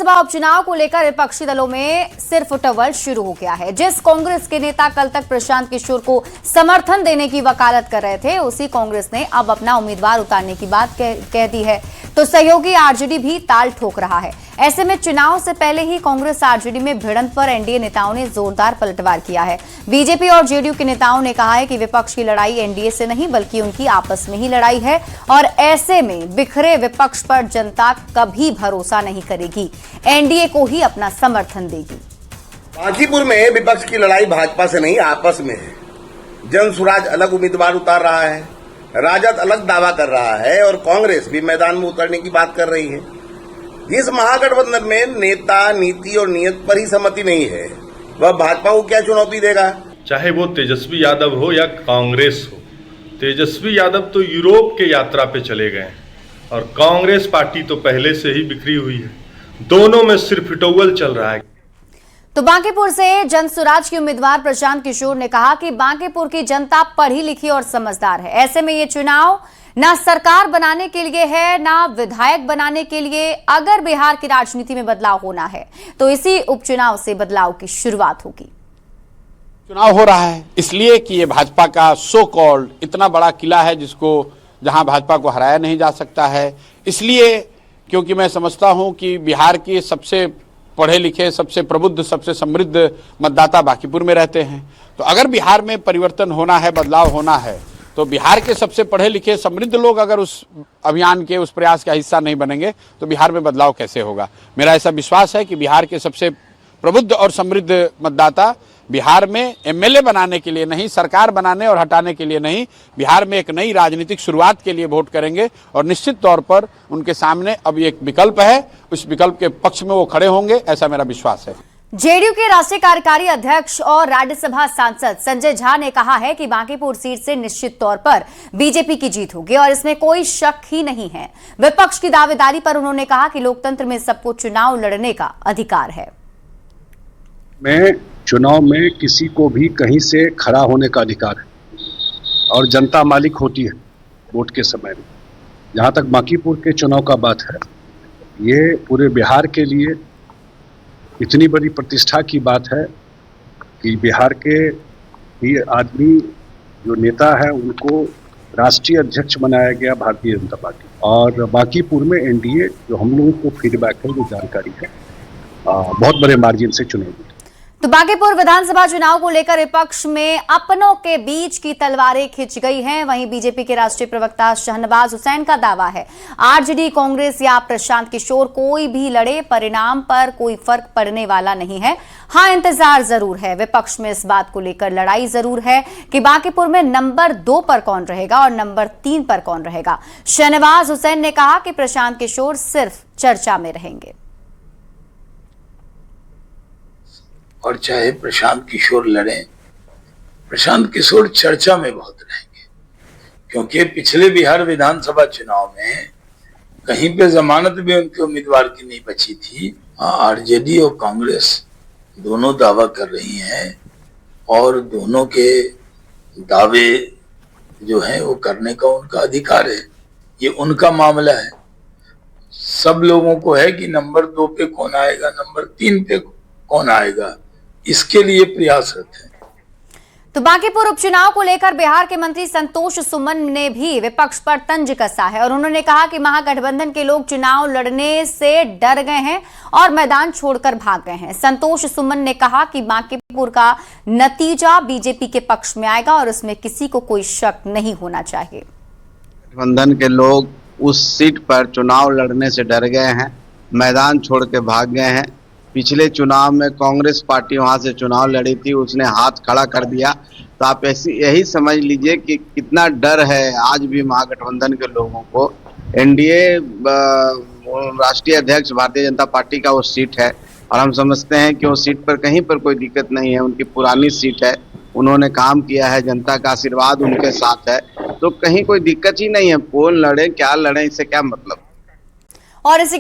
विधानसभा उपचुनाव को लेकर विपक्षी दलों में सिरफुटवल शुरू हो गया है। जिस कांग्रेस के नेता कल तक प्रशांत किशोर को समर्थन देने की वकालत कर रहे थे, उसी कांग्रेस ने अब अपना उम्मीदवार उतारने की बात कह दी है, तो सहयोगी आरजेडी भी ताल ठोक रहा है। ऐसे में चुनाव से पहले ही कांग्रेस आरजेडी में भिड़ंत पर एनडीए नेताओं ने जोरदार पलटवार किया है। बीजेपी और जेडीयू के नेताओं ने कहा है कि विपक्ष की लड़ाई एनडीए से नहीं बल्कि उनकी आपस में ही लड़ाई है और ऐसे में बिखरे विपक्ष पर जनता कभी भरोसा नहीं करेगी, एनडीए को ही अपना समर्थन देगी। बांकीपुर में विपक्ष की लड़ाई भाजपा से नहीं आपस में है। जन स्वराज अलग उम्मीदवार उतार रहा है, राजद अलग दावा कर रहा है और कांग्रेस भी मैदान में उतरने की बात कर रही है। इस महागठबंधन में नेता, नीति और नियत पर ही सहमति नहीं है, वह भाजपा को क्या चुनौती देगा? चाहे वो तेजस्वी यादव हो या कांग्रेस हो। तेजस्वी यादव तो यूरोप के यात्रा पे चले गए हैं और कांग्रेस पार्टी तो पहले से ही बिखरी हुई है। दोनों में सिरफुटौल चल रहा है। तो बांकीपुर से जन स्वराज के उम्मीदवार प्रशांत किशोर ने कहा कि बांकीपुर की जनता पढ़ी लिखी और समझदार है। ऐसे में ये चुनाव ना सरकार बनाने के लिए है, ना विधायक बनाने के लिए। अगर बिहार की राजनीति में बदलाव होना है तो इसी उपचुनाव से बदलाव की शुरुआत होगी। चुनाव हो रहा है इसलिए कि ये भाजपा का सो कॉल्ड इतना बड़ा किला है जिसको जहां भाजपा को हराया नहीं जा सकता है। इसलिए क्योंकि मैं समझता हूं कि बिहार के सबसे पढ़े लिखे, सबसे प्रबुद्ध, सबसे समृद्ध मतदाता बांकीपुर में रहते हैं। तो अगर बिहार में परिवर्तन होना है, बदलाव होना है, तो बिहार के सबसे पढ़े लिखे समृद्ध लोग अगर उस अभियान के, उस प्रयास का हिस्सा नहीं बनेंगे तो बिहार में बदलाव कैसे होगा। मेरा ऐसा विश्वास है कि बिहार के सबसे प्रबुद्ध और समृद्ध मतदाता बिहार में एमएलए बनाने के लिए नहीं, सरकार बनाने और हटाने के लिए नहीं, बिहार में एक नई राजनीतिक शुरुआत के लिए वोट करेंगे और निश्चित तौर पर उनके सामने अब एक विकल्प है, उस विकल्प के पक्ष में वो खड़े होंगे, ऐसा मेरा विश्वास है। जेडीयू के राष्ट्रीय कार्यकारी अध्यक्ष और राज्यसभा सांसद संजय झा ने कहा है कि बांकीपुर सीट से निश्चित तौर पर बीजेपी की जीत होगी और इसमें कोई शक ही नहीं है। विपक्ष की दावेदारी पर उन्होंने कहा कि लोकतंत्र में सबको चुनाव लड़ने का अधिकार है। में चुनाव में किसी को भी कहीं से खड़ा होने का अधिकार है और जनता मालिक होती है वोट के समय में। जहाँ तक बांकीपुर के चुनाव का बात है, ये पूरे बिहार के लिए इतनी बड़ी प्रतिष्ठा की बात है कि बिहार के ही आदमी जो नेता है उनको राष्ट्रीय अध्यक्ष बनाया गया भारतीय जनता पार्टी। और बांकीपुर में एनडीए जो हम लोगों को फीडबैक है, जो जानकारी है, बहुत बड़े मार्जिन से चुनेगी। तो बांकीपुर विधानसभा चुनाव को लेकर विपक्ष में अपनों के बीच की तलवारें खिंच गई हैं। वहीं बीजेपी के राष्ट्रीय प्रवक्ता शहनवाज हुसैन का दावा है, आरजेडी, कांग्रेस या प्रशांत किशोर कोई भी लड़े, परिणाम पर कोई फर्क पड़ने वाला नहीं है। हाँ, इंतजार जरूर है। विपक्ष में इस बात को लेकर लड़ाई जरूर है कि बांकीपुर में नंबर 2 पर कौन रहेगा और नंबर 3 पर कौन रहेगा। शहनवाज हुसैन ने कहा कि प्रशांत किशोर सिर्फ चर्चा में रहेंगे और चाहे प्रशांत किशोर लड़ें, प्रशांत किशोर चर्चा में बहुत रहेंगे, क्योंकि पिछले बिहार विधानसभा चुनाव में कहीं पे जमानत भी उनके उम्मीदवार की नहीं बची थी। आरजेडी और कांग्रेस दोनों दावा कर रही हैं और दोनों के दावे जो हैं वो करने का उनका अधिकार है, ये उनका मामला है। सब लोगों को है कि नंबर 2 पे कौन आएगा, नंबर 3 पे कौन आएगा, इसके लिए प्रयासरत है। तो बांकीपुर उपचुनाव को लेकर बिहार के मंत्री संतोष सुमन ने भी विपक्ष पर तंज कसा है और उन्होंने कहा कि महागठबंधन के लोग चुनाव लड़ने से डर गए हैं और मैदान छोड़कर भाग गए हैं। संतोष सुमन ने कहा कि बांकीपुर का नतीजा बीजेपी के पक्ष में आएगा और उसमें किसी को कोई शक नहीं होना चाहिए। गठबंधन के लोग उस सीट पर चुनाव लड़ने से डर गए हैं, मैदान छोड़ के भाग गए हैं। पिछले चुनाव में कांग्रेस पार्टी वहां से चुनाव लड़ी थी, उसने हाथ खड़ा कर दिया। तो आप यही समझ लीजिए कि कितना डर है आज भी महागठबंधन के लोगों को। एनडीए राष्ट्रीय अध्यक्ष भारतीय जनता पार्टी का वो सीट है और हम समझते हैं कि वो सीट पर कहीं पर कोई दिक्कत नहीं है। उनकी पुरानी सीट है, उन्होंने काम किया है, जनता का आशीर्वाद उनके साथ है, तो कहीं कोई दिक्कत ही नहीं है। कौन लड़े, क्या लड़े, इससे क्या मतलब। और इसी